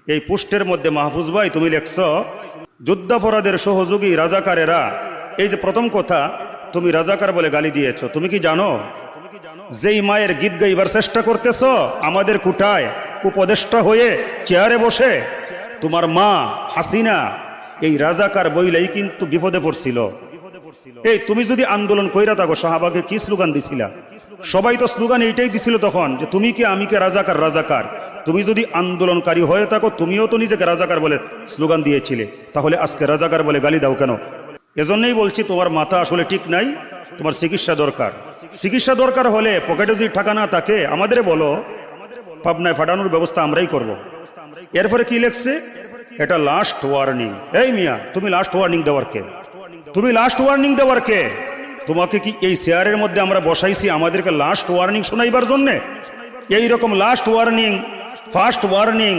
এই পোস্টের মধ্যে মাহফুজ ভাই তুমি লেখছ যুদ্ধাপরাধের সহযোগী রাজাকারেরা। এই যে প্রথম কথা, তুমি রাজাকার বলে গালি দিয়েছ। তুমি কি জানো যেই মায়ের গীত গাইবার চেষ্টা করতেছ আমাদের কুটায় উপদেষ্টা হয়ে চেয়ারে বসে, তোমার মা হাসিনা এই রাজাকার বইলেই কিন্তু বিপদে পড়ছিল। এই তুমি যদি আন্দোলন কইরা থাকো, সাহাবাকে কি স্লোগান দিছিলা? সবাই তো স্লোগান এইটাই দিছিল তখন, যে তুমি কি আমি কে রাজাকার রাজাকার। তুমি যদি আন্দোলনকারী হয়ে থাকো, তুমিও তো নিজেকে রাজাকার বলে স্লোগান দিয়েছিলে, তাহলে আজকে রাজাকার বলে গালি দাও কেন? এজন্যই বলছি তোমার মাথা আসলে ঠিক নাই, তোমার চিকিৎসা দরকার। চিকিৎসা দরকার হলে পকেটে যদি টাকা না থাকে আমাদের বলো, পাবনায় ফাটানোর ব্যবস্থা আমরাই করব। এরপরে কি লেখছে, এটা লাস্ট ওয়ার্নিং। এই মিয়া, তুমি লাস্ট ওয়ার্নিং দেওয়ার কে? তুমি লাস্ট ওয়ার্নিং দেওয়ার কে? তোমাকে কি এই চেয়ারের মধ্যে আমরা বসাইছি আমাদেরকে লাস্ট ওয়ার্নিং শোনাইবার জন্যে? এইরকম লাস্ট ওয়ার্নিং, ফার্স্ট ওয়ার্নিং